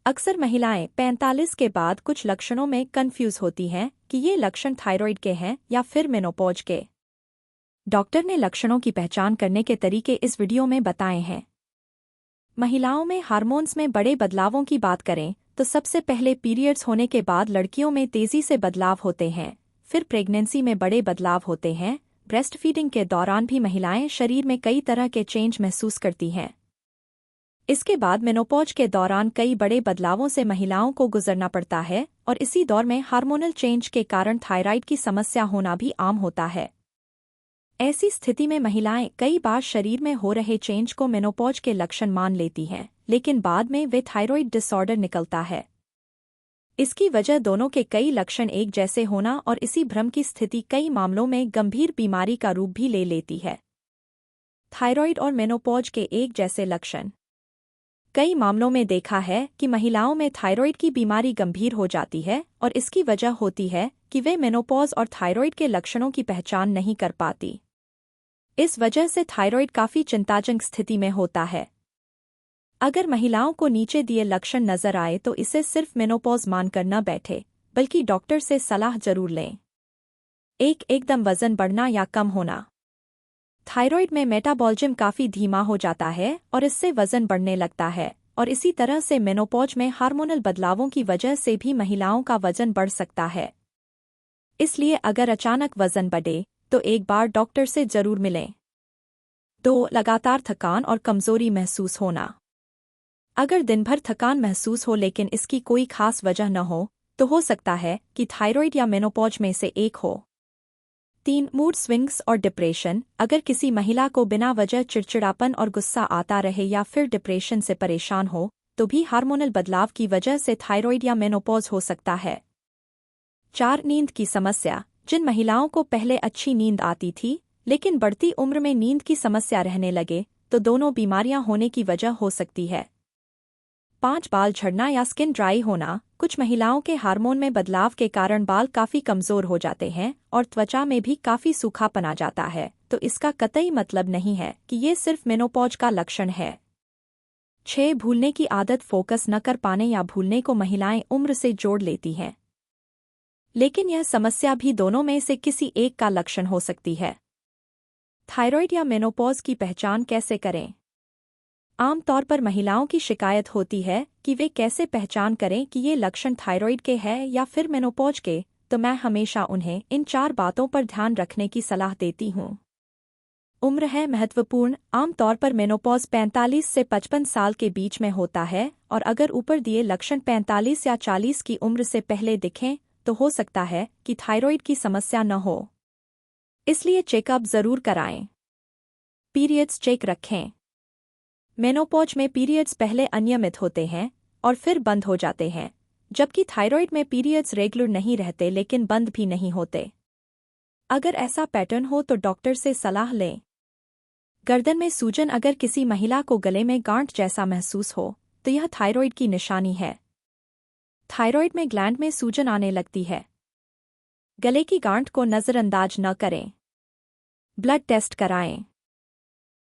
अक्सर महिलाएं 45 के बाद कुछ लक्षणों में कंफ्यूज होती हैं कि ये लक्षण थायराइड के हैं या फिर मेनोपॉज के। डॉक्टर ने लक्षणों की पहचान करने के तरीके इस वीडियो में बताए हैं। महिलाओं में हार्मोन्स में बड़े बदलावों की बात करें तो सबसे पहले पीरियड्स होने के बाद लड़कियों में तेजी से बदलाव होते हैं, फिर प्रेगनेंसी में बड़े बदलाव होते हैं। ब्रेस्ट फीडिंग के दौरान भी महिलाएं शरीर में कई तरह के चेंज महसूस करती हैं। इसके बाद मेनोपॉज के दौरान कई बड़े बदलावों से महिलाओं को गुजरना पड़ता है और इसी दौर में हार्मोनल चेंज के कारण थायराइड की समस्या होना भी आम होता है। ऐसी स्थिति में महिलाएं कई बार शरीर में हो रहे चेंज को मेनोपॉज के लक्षण मान लेती हैं, लेकिन बाद में वे थायराइड डिसऑर्डर निकलता है। इसकी वजह दोनों के कई लक्षण एक जैसे होना और इसी भ्रम की स्थिति कई मामलों में गंभीर बीमारी का रूप भी ले लेती है। थायराइड और मेनोपॉज के एक जैसे लक्षण। कई मामलों में देखा है कि महिलाओं में थायराइड की बीमारी गंभीर हो जाती है और इसकी वजह होती है कि वे मेनोपॉज और थायराइड के लक्षणों की पहचान नहीं कर पाती। इस वजह से थायराइड काफी चिंताजनक स्थिति में होता है। अगर महिलाओं को नीचे दिए लक्षण नजर आए तो इसे सिर्फ मेनोपॉज मानकर न बैठे, बल्कि डॉक्टर से सलाह जरूर लें। एकदम वजन बढ़ना या कम होना। थायराइड में मेटाबॉलिज्म काफी धीमा हो जाता है और इससे वजन बढ़ने लगता है, और इसी तरह से मेनोपॉज में हार्मोनल बदलावों की वजह से भी महिलाओं का वजन बढ़ सकता है। इसलिए अगर अचानक वजन बढ़े तो एक बार डॉक्टर से जरूर मिलें। 2. लगातार थकान और कमजोरी महसूस होना। अगर दिन भर थकान महसूस हो लेकिन इसकी कोई खास वजह न हो तो हो सकता है कि थायराइड या मेनोपॉज में से एक हो। 3. मूड स्विंग्स और डिप्रेशन। अगर किसी महिला को बिना वजह चिड़चिड़ापन और गुस्सा आता रहे या फिर डिप्रेशन से परेशान हो तो भी हार्मोनल बदलाव की वजह से थायराइड या मेनोपॉज हो सकता है। 4. नींद की समस्या। जिन महिलाओं को पहले अच्छी नींद आती थी लेकिन बढ़ती उम्र में नींद की समस्या रहने लगे तो दोनों बीमारियां होने की वजह हो सकती है। 5. बाल झड़ना या स्किन ड्राई होना। कुछ महिलाओं के हार्मोन में बदलाव के कारण बाल काफी कमजोर हो जाते हैं और त्वचा में भी काफी सूखापन आ जाता है, तो इसका कतई मतलब नहीं है कि ये सिर्फ मेनोपॉज का लक्षण है। 6. भूलने की आदत। फोकस न कर पाने या भूलने को महिलाएं उम्र से जोड़ लेती हैं, लेकिन यह समस्या भी दोनों में से किसी एक का लक्षण हो सकती है। थायराइड या मेनोपॉज की पहचान कैसे करें? आम तौर पर महिलाओं की शिकायत होती है कि वे कैसे पहचान करें कि ये लक्षण थायराइड के हैं या फिर मेनोपॉज के, तो मैं हमेशा उन्हें इन 4 बातों पर ध्यान रखने की सलाह देती हूँ। उम्र है महत्वपूर्ण। आम तौर पर मेनोपॉज 45 से 55 साल के बीच में होता है, और अगर ऊपर दिए लक्षण 45 या 40 की उम्र से पहले दिखें तो हो सकता है कि थायराइड की समस्या न हो। इसलिए चेकअप जरूर कराएं। पीरियड्स चेक रखें। मेनोपॉज में पीरियड्स पहले अनियमित होते हैं और फिर बंद हो जाते हैं, जबकि थायराइड में पीरियड्स रेगुलर नहीं रहते लेकिन बंद भी नहीं होते। अगर ऐसा पैटर्न हो तो डॉक्टर से सलाह लें। गर्दन में सूजन। अगर किसी महिला को गले में गांठ जैसा महसूस हो तो यह थायराइड की निशानी है। थायराइड में ग्लैंड में सूजन आने लगती है। गले की गांठ को नजरअंदाज न करें। ब्लड टेस्ट कराएं।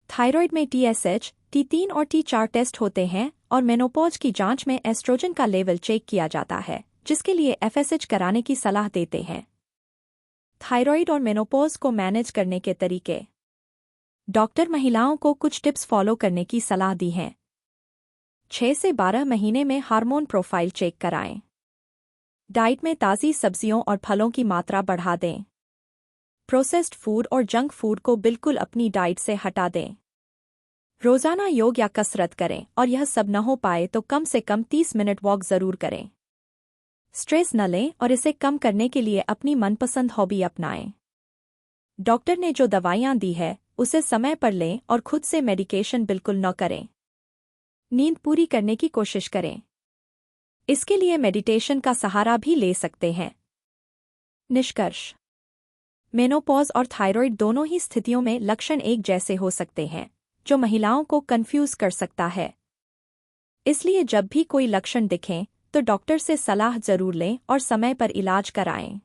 थायराइड में TSH, T3 और T4 टेस्ट होते हैं और मेनोपॉज की जांच में एस्ट्रोजन का लेवल चेक किया जाता है, जिसके लिए FSH कराने की सलाह देते हैं। थायराइड और मेनोपॉज को मैनेज करने के तरीके। डॉक्टर महिलाओं को कुछ टिप्स फॉलो करने की सलाह दी हैं। 6 से 12 महीने में हार्मोन प्रोफाइल चेक कराएं। डाइट में ताज़ी सब्जियों और फलों की मात्रा बढ़ा दें। प्रोसेस्ड फूड और जंक फूड को बिल्कुल अपनी डाइट से हटा दें। रोजाना योग या कसरत करें, और यह सब न हो पाए तो कम से कम 30 मिनट वॉक जरूर करें। स्ट्रेस न लें और इसे कम करने के लिए अपनी मनपसंद हॉबी अपनाएं। डॉक्टर ने जो दवाइयां दी है उसे समय पर लें और खुद से मेडिकेशन बिल्कुल न करें। नींद पूरी करने की कोशिश करें। इसके लिए मेडिटेशन का सहारा भी ले सकते हैं। निष्कर्ष। मेनोपॉज और थायराइड दोनों ही स्थितियों में लक्षण एक जैसे हो सकते हैं, जो महिलाओं को कंफ्यूज कर सकता है। इसलिए जब भी कोई लक्षण दिखें तो डॉक्टर से सलाह जरूर लें और समय पर इलाज कराएं।